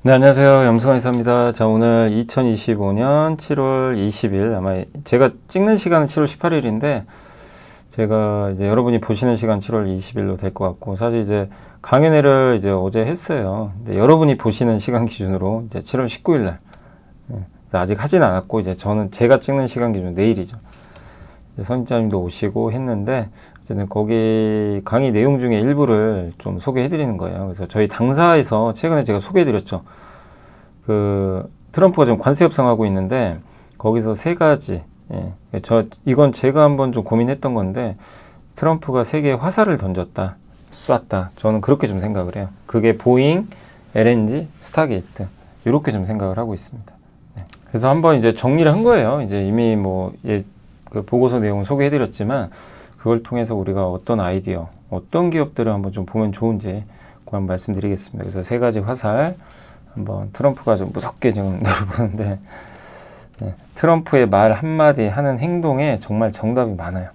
네, 안녕하세요. 염승환이사입니다. 자, 오늘 2025년 7월 20일, 아마 제가 찍는 시간은 7월 18일인데, 제가 이제 여러분이 보시는 시간 7월 20일로 될 것 같고, 사실 이제 강연회를 이제 어제 했어요. 근데 여러분이 보시는 시간 기준으로 이제 7월 19일 날, 아직 하진 않았고, 이제 저는 제가 찍는 시간 기준 내일이죠. 선임자님도 오시고 했는데, 어쨌든 거기 강의 내용 중에 일부를 좀 소개해 드리는 거예요. 그래서 저희 당사에서 최근에 제가 소개해 드렸죠. 트럼프가 지금 관세 협상하고 있는데, 거기서 세 가지, 이건 제가 한번 좀 고민했던 건데, 트럼프가 세계에 화살을 던졌다, 쐈다. 저는 그렇게 좀 생각을 해요. 그게 보잉, LNG, 스타게이트. 이렇게 좀 생각을 하고 있습니다. 네. 그래서 한번 이제 정리를 한 거예요. 이제 이미 그 보고서 내용을 소개해드렸지만 그걸 통해서 우리가 어떤 아이디어, 어떤 기업들을 한번 좀 보면 좋은지 그거 한번 말씀드리겠습니다. 그래서 세 가지 화살 한번 트럼프가 좀 무섭게 지금 내려보는데 트럼프의 말 한마디 하는 행동에 정말 정답이 많아요.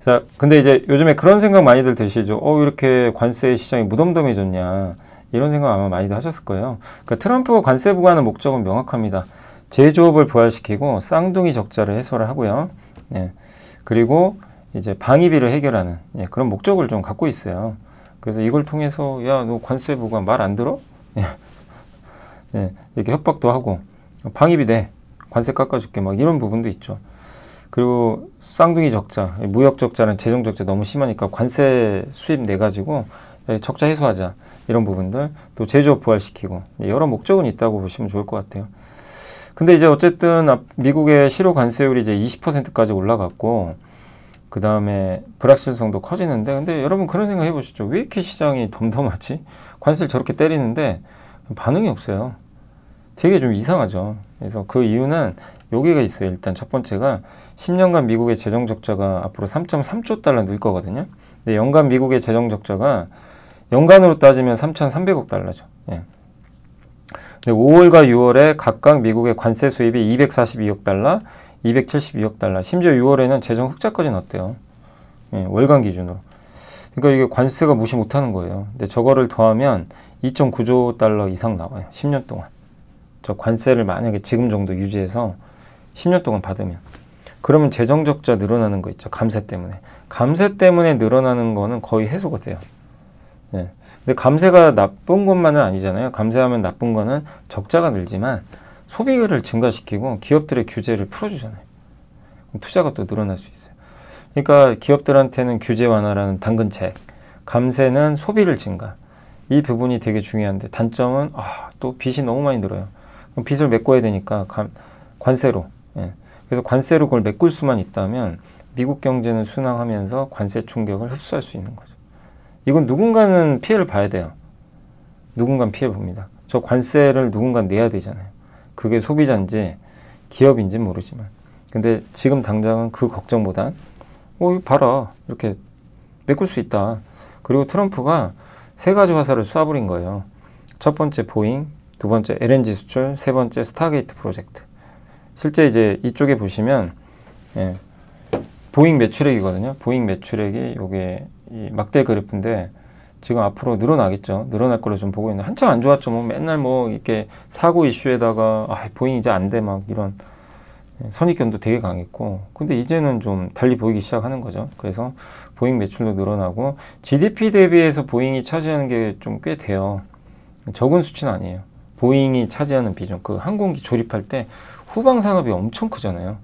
자, 근데 이제 요즘에 그런 생각 많이들 드시죠. 이렇게 관세 시장이 무덤덤해졌냐 이런 생각 아마 많이들 하셨을 거예요. 그러니까 트럼프가 관세 부과하는 목적은 명확합니다. 제조업을 부활시키고 쌍둥이 적자를 해소를 하고요. 그리고 이제 방위비를 해결하는 그런 목적을 좀 갖고 있어요. 그래서 이걸 통해서 야, 너 관세 부과 말 안 들어? 이렇게 협박도 하고 방위비 내, 관세 깎아줄게 막 이런 부분도 있죠. 그리고 쌍둥이 적자, 무역 적자는 재정 적자 너무 심하니까 관세 수입 내 가지고 적자 해소하자 이런 부분들, 또 제조업 부활시키고 여러 목적은 있다고 보시면 좋을 것 같아요. 근데 이제 어쨌든 미국의 실효 관세율이 이제 20%까지 올라갔고, 그 다음에 불확실성도 커지는데, 근데 여러분 그런 생각 해보시죠. 왜 이렇게 시장이 덤덤하지? 관세를 저렇게 때리는데 반응이 없어요. 되게 좀 이상하죠. 그래서 그 이유는 여기가 있어요. 일단 첫 번째가 10년간 미국의 재정 적자가 앞으로 3.3조 달러 늘 거거든요. 근데 연간 미국의 재정 적자가 연간으로 따지면 3,300억 달러죠. 근데 5월과 6월에 각각 미국의 관세 수입이 242억 달러, 272억 달러, 심지어 6월에는 재정 흑자까지 났대요. 월간 기준으로. 그러니까 이게 관세가 무시 못하는 거예요. 근데 저거를 더하면 2.9조 달러 이상 나와요. 10년 동안. 저 관세를 만약에 지금 정도 유지해서 10년 동안 받으면. 그러면 재정 적자 늘어나는 거 있죠. 감세 때문에. 감세 때문에 늘어나는 거는 거의 해소가 돼요. 근데 감세가 나쁜 것만은 아니잖아요. 감세하면 나쁜 거는 적자가 늘지만 소비를 증가시키고 기업들의 규제를 풀어주잖아요. 투자가 또 늘어날 수 있어요. 그러니까 기업들한테는 규제 완화라는 당근책, 감세는 소비를 증가. 이 부분이 되게 중요한데 단점은 또 빚이 너무 많이 늘어요. 그럼 빚을 메꿔야 되니까 관세로. 그래서 관세로 그걸 메꿀 수만 있다면 미국 경제는 순항하면서 관세 충격을 흡수할 수 있는 거죠. 이건 누군가는 피해를 봐야 돼요. 누군가는 피해 봅니다. 저 관세를 누군가 내야 되잖아요. 그게 소비자인지 기업인지 모르지만. 근데 지금 당장은 그 걱정보단 이거 봐라. 이렇게 메꿀 수 있다. 그리고 트럼프가 세 가지 화살을 쏴버린 거예요. 첫 번째 보잉, 두 번째 LNG 수출, 세 번째 스타게이트 프로젝트. 실제 이제 이쪽에 보시면 보잉 매출액이거든요. 보잉 매출액이 요게 이 막대 그래프인데 지금 앞으로 늘어나겠죠. 늘어날 거로 좀 보고 있는데 한참 안 좋았죠. 맨날 이렇게 사고 이슈에다가 보잉 이제 안 돼 막 이런 선입견도 되게 강했고, 근데 이제는 좀 달리 보이기 시작하는 거죠. 그래서 보잉 매출도 늘어나고 GDP 대비해서 보잉이 차지하는 게 좀 꽤 돼요. 적은 수치는 아니에요. 보잉이 차지하는 비중, 그 항공기 조립할 때 후방 산업이 엄청 크잖아요.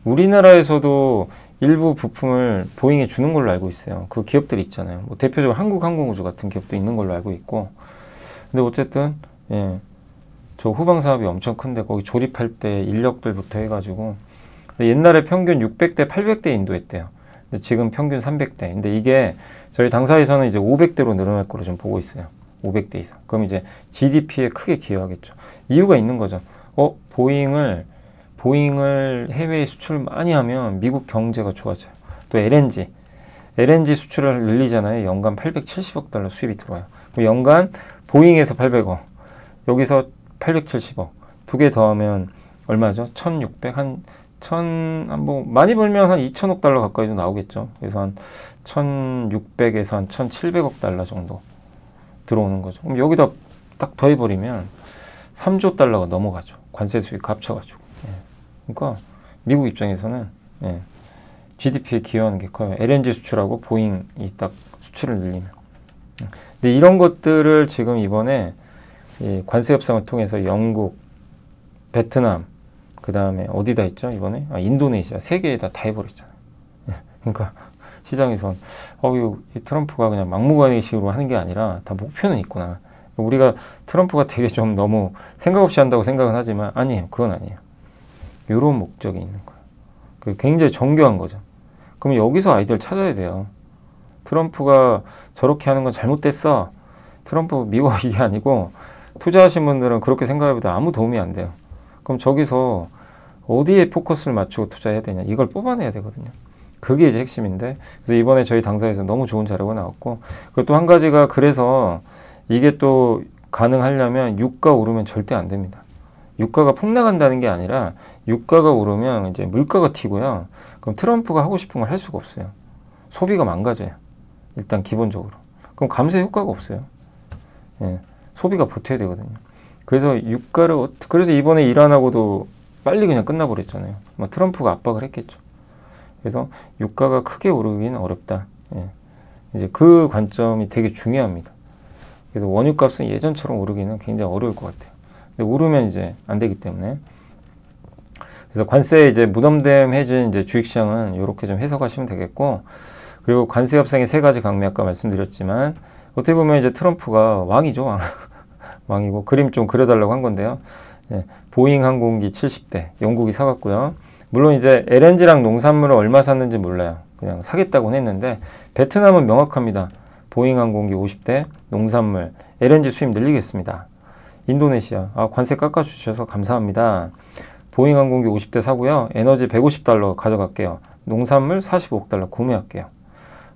우리나라에서도 일부 부품을 보잉에 주는 걸로 알고 있어요. 그 기업들이 있잖아요. 대표적으로 한국항공우주 같은 기업도 있는 걸로 알고 있고. 근데 어쨌든 저 후방 산업이 엄청 큰데 거기 조립할 때 인력들부터 해가지고 옛날에 평균 600대, 800대 인도했대요. 근데 지금 평균 300대. 근데 이게 저희 당사에서는 이제 500대로 늘어날 거로 좀 보고 있어요. 500대 이상. 그럼 이제 GDP에 크게 기여하겠죠. 이유가 있는 거죠. 보잉을 해외에 수출을 많이 하면 미국 경제가 좋아져요. 또 LNG 수출을 늘리잖아요. 연간 870억 달러 수입이 들어와요. 연간 보잉에서 800억, 여기서 870억. 두 개 더하면 얼마죠? 1600, 많이 벌면 한 2000억 달러 가까이도 나오겠죠. 그래서 한 1600에서 한 1700억 달러 정도 들어오는 거죠. 그럼 여기다 딱 더해버리면 3조 달러가 넘어가죠. 관세 수익 합쳐가지고. 예. 그러니까 미국 입장에서는 예. GDP에 기여하는 게 커요. LNG 수출하고 보잉이 딱 수출을 늘리면. 근데 이런 것들을 지금 이번에 이 관세 협상을 통해서 영국, 베트남, 그 다음에 어디다 했죠? 이번에 인도네시아 세 개에다 다 해버렸잖아요. 그러니까 시장에선 이 트럼프가 그냥 막무가내식으로 하는 게 아니라 다 목표는 있구나. 우리가 트럼프가 되게 좀 너무 생각 없이 한다고 생각은 하지만 아니에요. 그건 아니에요. 이런 목적이 있는 거예요. 굉장히 정교한 거죠. 그럼 여기서 아이디어를 찾아야 돼요. 트럼프가 저렇게 하는 건 잘못됐어. 트럼프 미국 이게 아니고 투자하신 분들은 그렇게 생각해보다 아무 도움이 안 돼요. 그럼 저기서 어디에 포커스를 맞추고 투자해야 되냐. 이걸 뽑아내야 되거든요. 그게 이제 핵심인데 그래서 이번에 저희 당사에서 너무 좋은 자료가 나왔고 그리고 또 한 가지가 그래서 이게 또 가능하려면 유가 오르면 절대 안 됩니다. 유가가 폭락한다는 게 아니라 유가가 오르면 이제 물가가 튀고요. 그럼 트럼프가 하고 싶은 걸 할 수가 없어요. 소비가 망가져요. 일단 기본적으로. 그럼 감세 효과가 없어요. 예, 소비가 버텨야 되거든요. 그래서 그래서 이번에 이란하고도 빨리 그냥 끝나버렸잖아요. 트럼프가 압박을 했겠죠. 그래서 유가가 크게 오르기는 어렵다. 예. 이제 그 관점이 되게 중요합니다. 그래서 원유값은 예전처럼 오르기는 굉장히 어려울 것 같아요. 근데 오르면 이제 안 되기 때문에. 그래서 관세에 이제 무덤덤해진 이제 주식시장은 이렇게 좀 해석하시면 되겠고, 그리고 관세 협상의 세 가지 강미 아까 말씀드렸지만, 어떻게 보면 이제 트럼프가 왕이죠, 왕. 왕이고, 그림 좀 그려달라고 한 건데요. 예, 보잉 항공기 70대, 영국이 사갔고요. 물론 이제 LNG랑 농산물을 얼마 샀는지 몰라요. 그냥 사겠다고는 했는데, 베트남은 명확합니다. 보잉 항공기 50대, 농산물, LNG 수입 늘리겠습니다. 인도네시아, 관세 깎아주셔서 감사합니다. 보잉 항공기 50대 사고요. 에너지 150달러 가져갈게요. 농산물 45억 달러 구매할게요.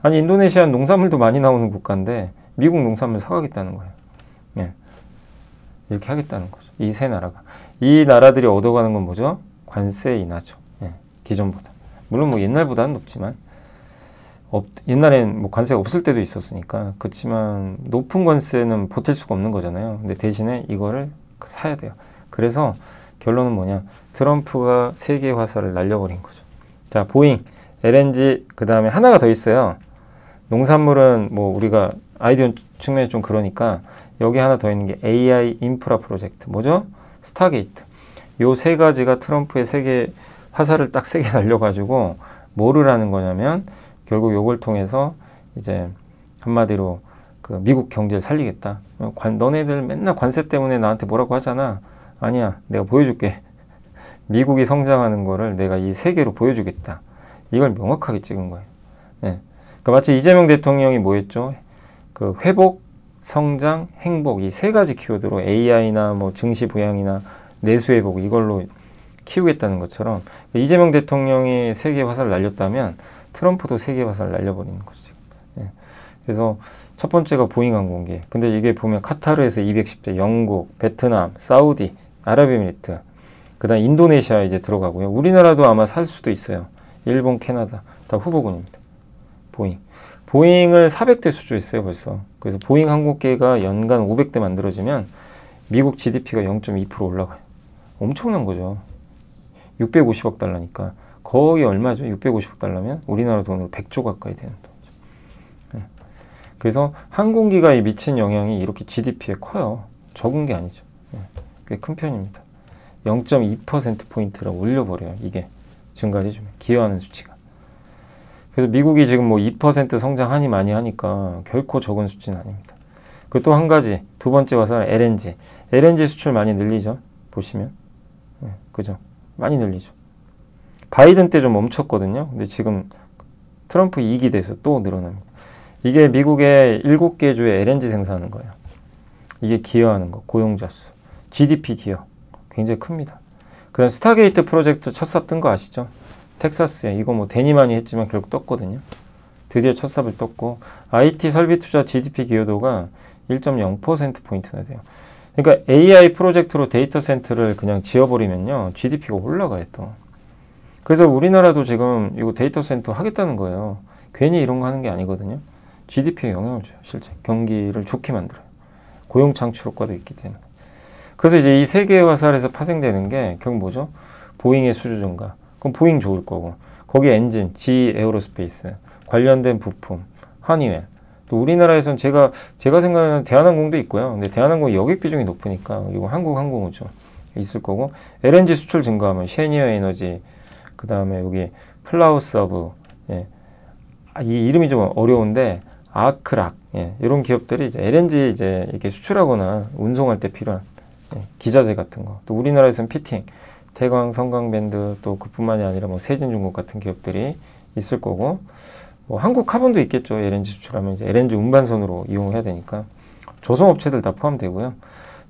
아니 인도네시아는 농산물도 많이 나오는 국가인데 미국 농산물 사가겠다는 거예요. 네. 이렇게 하겠다는 거죠. 이 세 나라가. 이 나라들이 얻어가는 건 뭐죠? 관세 인하죠. 네. 기존보다. 물론 뭐 옛날보다는 높지만 옛날엔 뭐 관세가 없을 때도 있었으니까 그렇지만 높은 관세는 버틸 수가 없는 거잖아요. 근데 대신에 이거를 사야 돼요. 그래서 결론은 뭐냐? 트럼프가 세계 화살을 날려버린 거죠. 자, 보잉, LNG, 그 다음에 하나가 더 있어요. 농산물은 뭐 우리가 아이디어 측면에 좀 그러니까 여기 하나 더 있는 게 AI 인프라 프로젝트. 뭐죠? 스타게이트. 요 세 가지가 트럼프의 세계 화살을 딱 세게 날려가지고 뭐를 하는 거냐면 결국 요걸 통해서 이제 한마디로 그 미국 경제를 살리겠다. 너네들 맨날 관세 때문에 나한테 뭐라고 하잖아. 아니야, 내가 보여줄게. 미국이 성장하는 거를 내가 이 세계로 보여주겠다. 이걸 명확하게 찍은 거예요. 네. 그러니까 마치 이재명 대통령이 뭐 했죠? 그 회복, 성장, 행복 이 세 가지 키워드로 AI나 뭐 증시 부양이나 내수 회복 이걸로 키우겠다는 것처럼 이재명 대통령이 세계 화살을 날렸다면 트럼프도 세계 화살을 날려버리는 거죠. 네. 그래서 첫 번째가 보잉 항공기. 근데 이게 보면 카타르에서 210대, 영국, 베트남, 사우디, 아랍에미리트, 그 다음 인도네시아 이제 들어가고요. 우리나라도 아마 살 수도 있어요. 일본, 캐나다 다 후보군입니다. 보잉. 보잉을 400대 수주했어요 벌써. 그래서 보잉 항공기가 연간 500대 만들어지면 미국 GDP가 0.2% 올라가요. 엄청난 거죠. 650억 달러니까 거의 얼마죠? 650억 달러면 우리나라 돈으로 100조 가까이 되는 돈이죠. 네. 그래서 항공기가 미친 영향이 이렇게 GDP에 커요. 적은 게 아니죠. 네. 꽤 큰 편입니다. 0.2%포인트를 올려버려요. 이게 증가를 해주면 기여하는 수치가. 그래서 미국이 지금 뭐 2% 성장하니 많이 하니까 결코 적은 수치는 아닙니다. 그리고 또 한 가지 두 번째 와서 LNG. LNG 수출 많이 늘리죠. 보시면. 네, 그죠? 많이 늘리죠. 바이든 때 좀 멈췄거든요. 근데 지금 트럼프 2기 돼서 또 늘어납니다. 이게 미국의 7개 주에 LNG 생산하는 거예요. 이게 기여하는 거, 고용자 수. GDP 기여. 굉장히 큽니다. 그럼 스타게이트 프로젝트 첫 삽 뜬 거 아시죠? 텍사스에. 이거 뭐 되니많이 했지만 결국 떴거든요. 드디어 첫 삽을 떴고 IT 설비 투자 GDP 기여도가 1.0%포인트나 돼요. 그러니까 AI 프로젝트로 데이터 센터를 그냥 지어버리면요. GDP가 올라가요 또. 그래서 우리나라도 지금 이거 데이터 센터 하겠다는 거예요. 괜히 이런 거 하는 게 아니거든요. GDP에 영향을 줘요. 실제 경기를 좋게 만들어요. 고용 창출 효과도 있기 때문에. 그래서 이제 이 세 개의 화살에서 파생되는 게 결국 뭐죠? 보잉의 수주 증가. 그럼 보잉 좋을 거고, 거기에 엔진, GE 에어로스페이스, 관련된 부품, 한의회. 또 우리나라에선 제가 생각하는 대한항공도 있고요. 근데 대한항공 여객 비중이 높으니까, 그리고 한국항공우주 있을 거고, LNG 수출 증가하면 셰니어 에너지, 그 다음에 여기 플라우스허브, 예. 이 이름이 좀 어려운데 아크락, 예. 이런 기업들이 이제 LNG 이제 이렇게 수출하거나 운송할 때 필요한, 예. 기자재 같은 거. 또 우리나라에서는 피팅, 태광, 성강밴드, 또 그뿐만이 아니라 뭐 세진중국 같은 기업들이 있을 거고, 뭐 한국 카본도 있겠죠. LNG 수출하면 이제 LNG 운반선으로 이용해야 되니까 조성업체들 다 포함되고요.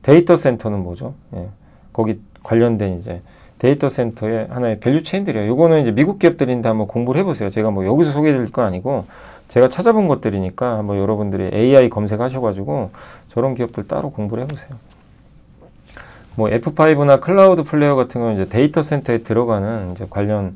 데이터 센터는 뭐죠? 예. 거기 관련된 이제 데이터 센터의 하나의 밸류 체인들이에요. 요거는 이제 미국 기업들인데 한번 공부를 해보세요. 제가 뭐 여기서 소개해드릴 건 아니고 제가 찾아본 것들이니까 한번 여러분들이 AI 검색하셔가지고 저런 기업들 따로 공부를 해보세요. 뭐 F5나 클라우드 플레이어 같은 경우는 이제 데이터 센터에 들어가는 이제 관련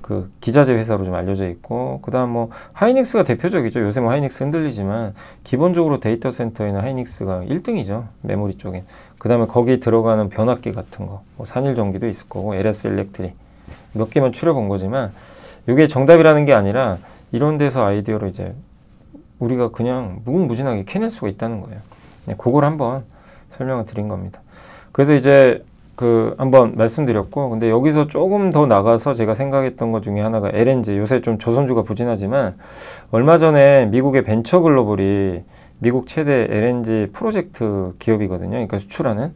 그 기자재 회사로 좀 알려져 있고, 그 다음 뭐 하이닉스가 대표적이죠. 요새 뭐 하이닉스 흔들리지만 기본적으로 데이터 센터에는 하이닉스가 1등이죠. 메모리 쪽에. 그 다음에 거기 들어가는 변압기 같은 거, 뭐 산일전기도 있을 거고, LS 일렉트릭 몇 개만 추려본 거지만 이게 정답이라는 게 아니라 이런 데서 아이디어로 이제 우리가 그냥 무궁무진하게 캐낼 수가 있다는 거예요. 네, 그걸 한번 설명을 드린 겁니다. 그래서 이제 한번 말씀드렸고, 근데 여기서 조금 더 나가서 제가 생각했던 것 중에 하나가 LNG. 요새 좀 조선주가 부진하지만 얼마 전에 미국의 벤처글로벌이 미국 최대 LNG 프로젝트 기업이거든요. 그러니까 수출하는.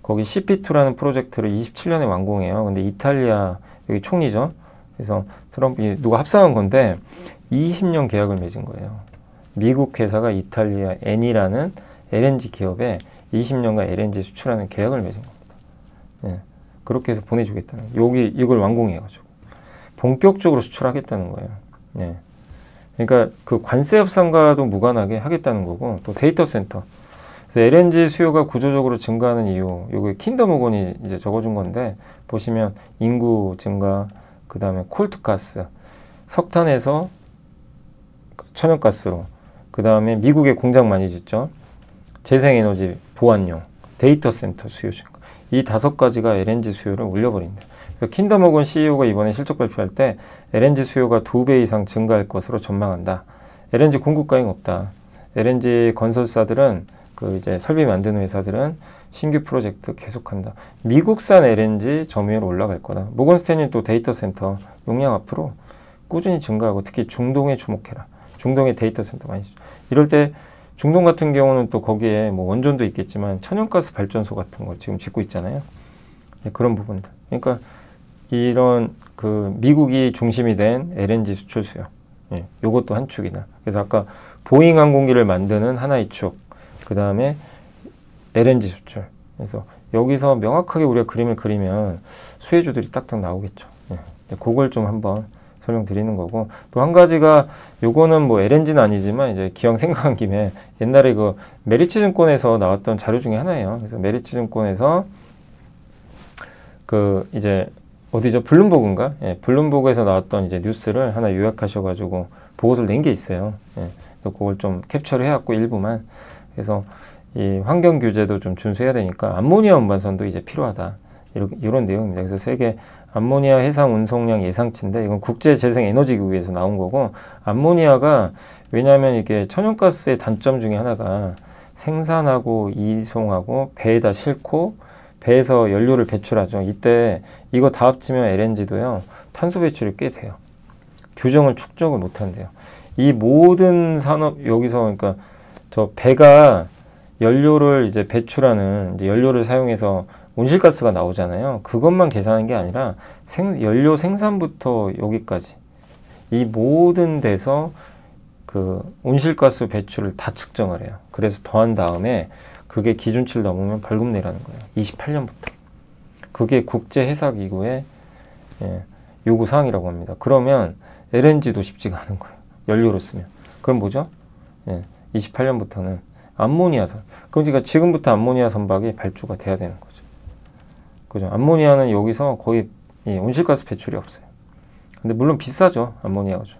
거기 CP2라는 프로젝트를 27년에 완공해요. 근데 이탈리아 여기 총리죠. 그래서 트럼프 누가 합사한 건데 20년 계약을 맺은 거예요. 미국 회사가 이탈리아 N이라는 LNG 기업에 20년간 LNG 수출하는 계약을 맺은 겁니다. 예, 그렇게 해서 보내주겠다는 거예요. 이걸 완공해가지고 본격적으로 수출하겠다는 거예요. 예. 그러니까 그 관세 협상과도 무관하게 하겠다는 거고, 또 데이터 센터. 그래서 LNG 수요가 구조적으로 증가하는 이유, 요게 킨더 모건이 이제 적어준 건데 보시면 인구 증가, 그 다음에 콜트가스, 석탄에서 천연가스로, 그 다음에 미국에 공장 많이 짓죠. 재생에너지 보완용, 데이터 센터 수요 증가. 이 5가지가 LNG 수요를 올려버린다. 킨더 모건 CEO가 이번에 실적 발표할 때 LNG 수요가 2배 이상 증가할 것으로 전망한다. LNG 공급 과잉 없다. LNG 건설사들은 이제 설비 만드는 회사들은 신규 프로젝트 계속한다. 미국산 LNG 점유율 올라갈 거다. 모건 스탠리 또 데이터 센터 용량 앞으로 꾸준히 증가하고, 특히 중동에 주목해라. 중동에 데이터 센터 많이 있죠. 이럴 때 중동 같은 경우는 또 거기에 뭐 원전도 있겠지만 천연가스 발전소 같은 걸 지금 짓고 있잖아요. 네, 그런 부분들. 그러니까 이런 미국이 중심이 된 LNG 수출 수요. 예, 요것도 한 축이다. 그래서 아까 보잉 항공기를 만드는 하나의 축, 그 다음에 LNG 수출. 그래서 여기서 명확하게 우리가 그림을 그리면 수혜주들이 딱딱 나오겠죠. 예, 그걸 좀 한번 설명드리는 거고, 또 한 가지가 요거는 뭐 LNG는 아니지만 이제 기왕 생각한 김에 옛날에 메리츠증권에서 나왔던 자료 중에 하나예요. 그래서 메리츠증권에서 이제 어디죠? 블룸버그인가? 예, 블룸버그에서 나왔던 이제 뉴스를 하나 요약하셔가지고 보고서를 낸 게 있어요. 예, 그걸 좀 캡처를 해왔고 일부만. 그래서 이 환경 규제도 좀 준수해야 되니까 암모니아 운반선도 이제 필요하다. 이런 내용입니다. 그래서 세계 암모니아 해상 운송량 예상치인데, 이건 국제재생에너지기구에서 나온 거고, 암모니아가 왜냐하면 이게 천연가스의 단점 중에 하나가 생산하고 이송하고 배에다 싣고 배에서 연료를 배출하죠. 이때 이거 다 합치면 LNG도요 탄소 배출이 꽤 돼요. 규정을 축적을 못 한대요. 이 모든 산업 여기서 그러니까 저 배가 연료를 이제 배출하는 이제 연료를 사용해서 온실가스가 나오잖아요. 그것만 계산하는 게 아니라 연료 생산부터 여기까지 이 모든 데서 온실가스 배출을 다 측정을 해요. 그래서 더한 다음에 그게 기준치를 넘으면 벌금 내라는 거예요. 28년부터. 그게 국제해사기구의 요구사항이라고 합니다. 그러면 LNG도 쉽지가 않은 거예요. 연료로 쓰면. 그럼 뭐죠? 28년부터는 암모니아선. 그러니까 지금부터 암모니아 선박이 발주가 돼야 되는 거죠. 그죠? 암모니아는 여기서 거의 온실가스 배출이 없어요. 근데 물론 비싸죠. 암모니아가 좀.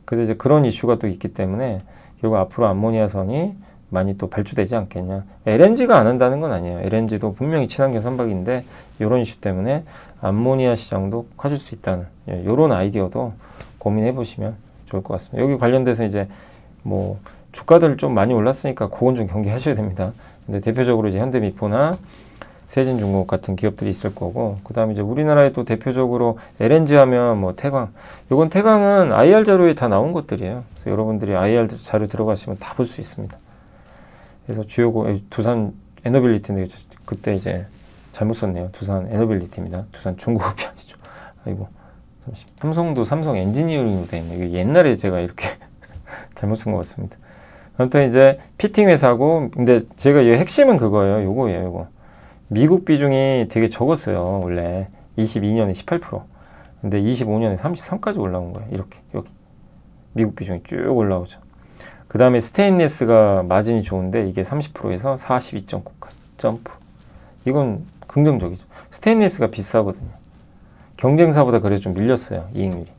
그래서 이제 그런 이슈가 또 있기 때문에 결국 앞으로 암모니아선이 많이 또 발주되지 않겠냐. LNG가 안 한다는 건 아니에요. LNG도 분명히 친환경 선박인데 이런 이슈 때문에 암모니아 시장도 커질 수 있다는 이런 아이디어도 고민해 보시면 좋을 것 같습니다. 여기 관련돼서 이제 뭐 주가들 좀 많이 올랐으니까 그건 좀 경계하셔야 됩니다. 근데 대표적으로 이제 현대미포나 세진중공업 같은 기업들이 있을 거고, 그 다음에 이제 우리나라에 또 대표적으로 LNG 하면 뭐 태광, 요건 태광은 IR 자료에 다 나온 것들이에요. 그래서 여러분들이 IR 자료 들어가시면 다 볼 수 있습니다. 그래서 주요 두산 에너빌리티인데 그때 이제 잘못 썼네요. 두산 에너빌리티입니다. 두산 중공업이 아니죠. 아이고, 잠시. 삼성도 삼성 엔지니어링으로 되어 있네요. 이게 옛날에 제가 이렇게 잘못 쓴 것 같습니다. 아무튼 이제 피팅 회사고, 근데 제가 이 핵심은 그거예요. 요거예요, 요거. 미국 비중이 되게 적었어요. 원래 22년에 18%. 근데 25년에 33까지 올라온 거예요. 이렇게 여기 미국 비중이 쭉 올라오죠. 그 다음에 스테인리스가 마진이 좋은데 이게 30%에서 42.9까지 점프. 이건 긍정적이죠. 스테인리스가 비싸거든요. 경쟁사보다 그래서 좀 밀렸어요. 이익률이.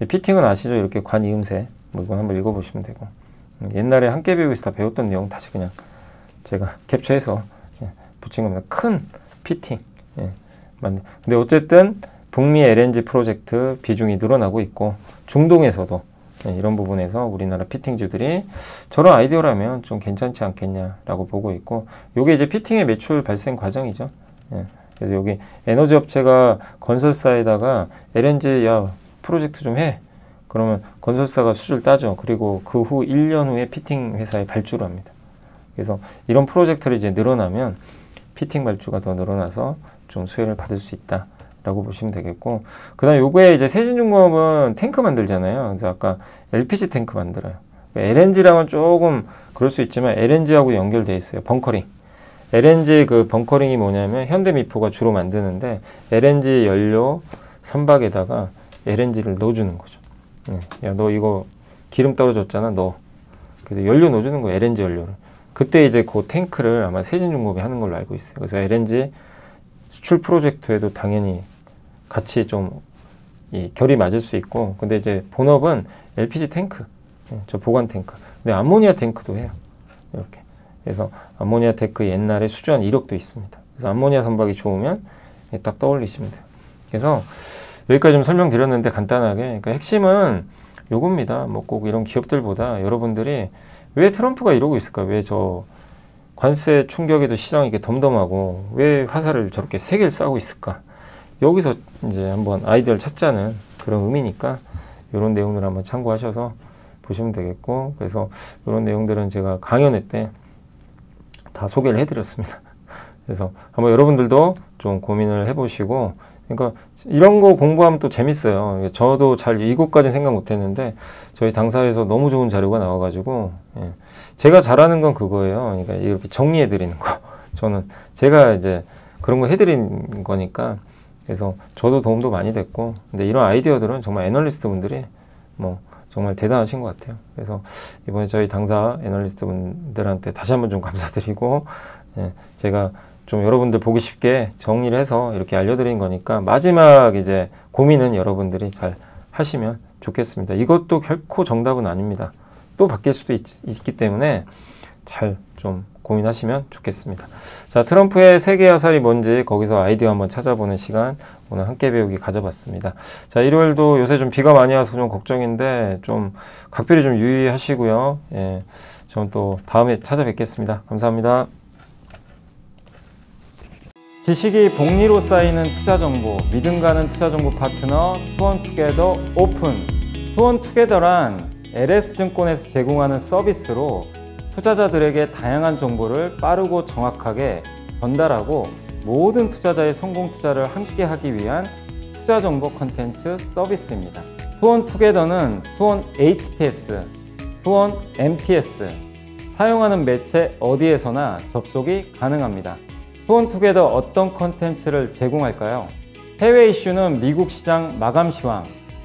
피팅은 아시죠? 이렇게 관이음새. 뭐 이건 한번 읽어보시면 되고. 옛날에 함께 배우기에서 다 배웠던 내용 다시 그냥 제가 캡처해서 붙인 겁니다. 큰 피팅. 맞네. 근데 어쨌든 북미 LNG 프로젝트 비중이 늘어나고 있고, 중동에서도 이런 부분에서 우리나라 피팅주들이 저런 아이디어라면 좀 괜찮지 않겠냐라고 보고 있고, 요게 이제 피팅의 매출 발생 과정이죠. 그래서 여기 에너지 업체가 건설사에다가 LNG 프로젝트 좀 해. 그러면 건설사가 수주를 따죠. 그리고 그 후 1년 후에 피팅 회사에 발주를 합니다. 그래서 이런 프로젝트를 이제 늘어나면 피팅 발주가 더 늘어나서 좀 수혜를 받을 수 있다라고 보시면 되겠고, 그 다음에 요거에 이제 세진중공업은 탱크 만들잖아요. 그래서 아까 LPG 탱크 만들어요. LNG랑은 조금 그럴 수 있지만 LNG하고 연결되어 있어요. 벙커링. LNG 그 벙커링이 뭐냐면 현대미포가 주로 만드는데 LNG 연료 선박에다가 LNG를 넣어주는 거죠. 야, 너 이거 기름 떨어졌잖아, 너. 그래서 연료 넣어주는 거예요, LNG 연료를. 그때 이제 그 탱크를 아마 세진중공업이 하는 걸로 알고 있어요. 그래서 LNG 수출 프로젝트에도 당연히 같이 좀 결이 맞을 수 있고, 근데 이제 본업은 LPG 탱크, 저 보관 탱크. 근데 암모니아 탱크도 해요. 이렇게. 그래서 암모니아 탱크 옛날에 수주한 이력도 있습니다. 그래서 암모니아 선박이 좋으면 딱 떠올리시면 돼요. 그래서 여기까지 좀 설명드렸는데 간단하게, 그러니까 핵심은 요겁니다. 뭐 꼭 이런 기업들보다 여러분들이 왜 트럼프가 이러고 있을까? 왜 저 관세 충격에도 시장이 이렇게 덤덤하고 왜 화살을 저렇게 세 개를 쏴고 있을까? 여기서 이제 한번 아이디어를 찾자는 그런 의미니까 이런 내용들 한번 참고하셔서 보시면 되겠고, 그래서 이런 내용들은 제가 강연회 때 다 소개를 해드렸습니다. 그래서 한번 여러분들도 좀 고민을 해보시고, 그러니까 이런 거 공부하면 또 재밌어요. 저도 잘 이것까지 생각 못했는데 저희 당사에서 너무 좋은 자료가 나와가지고, 제가 잘하는 건 그거예요. 그러니까 이렇게 정리해드리는 거. 저는 제가 이제 그런 거 해드린 거니까, 그래서 저도 도움도 많이 됐고, 근데 이런 아이디어들은 정말 애널리스트 분들이 뭐 정말 대단하신 것 같아요. 그래서 이번에 저희 당사 애널리스트 분들한테 다시 한번 좀 감사드리고, 제가 좀 여러분들 보기 쉽게 정리를 해서 이렇게 알려드린 거니까 마지막 이제 고민은 여러분들이 잘 하시면 좋겠습니다. 이것도 결코 정답은 아닙니다. 또 바뀔 수도 있기 때문에 잘 좀 고민하시면 좋겠습니다. 자, 트럼프의 세계 화살이 뭔지 거기서 아이디어 한번 찾아보는 시간 오늘 함께 배우기 가져봤습니다. 자, 일요일도 요새 좀 비가 많이 와서 좀 걱정인데 좀 각별히 좀 유의하시고요. 저는 또 다음에 찾아뵙겠습니다. 감사합니다. 지식이 복리로 쌓이는 투자정보, 믿음 가는 투자정보 파트너 투원투게더 오픈. 투원투게더란 LS증권에서 제공하는 서비스로 투자자들에게 다양한 정보를 빠르고 정확하게 전달하고 모든 투자자의 성공 투자를 함께 하기 위한 투자정보 컨텐츠 서비스입니다. 투원투게더는 투원 HTS, 투원 MTS, 사용하는 매체 어디에서나 접속이 가능합니다. 투원투게더 어떤 컨텐츠를 제공할까요? 해외 이슈는 미국 시장 마감 시황,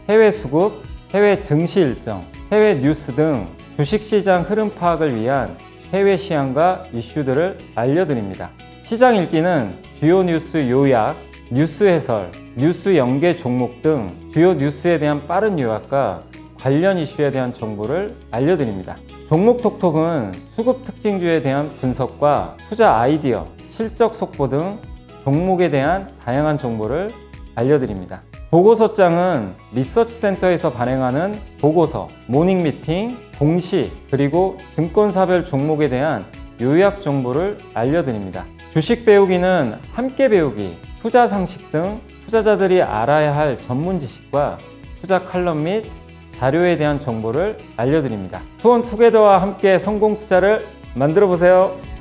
해외 수급, 해외 증시 일정, 해외 뉴스 등 주식시장 흐름 파악을 위한 해외 시황과 이슈들을 알려드립니다. 시장 읽기는 주요 뉴스 요약, 뉴스 해설, 뉴스 연계 종목 등 주요 뉴스에 대한 빠른 요약과 관련 이슈에 대한 정보를 알려드립니다. 종목톡톡은 수급 특징주에 대한 분석과 투자 아이디어, 실적 속보 등 종목에 대한 다양한 정보를 알려드립니다. 보고서장은 리서치센터에서 발행하는 보고서, 모닝미팅, 공시, 그리고 증권사별 종목에 대한 요약 정보를 알려드립니다. 주식 배우기는 함께 배우기, 투자 상식 등 투자자들이 알아야 할 전문 지식과 투자 칼럼 및 자료에 대한 정보를 알려드립니다. 투원투게더와 함께 성공 투자를 만들어 보세요.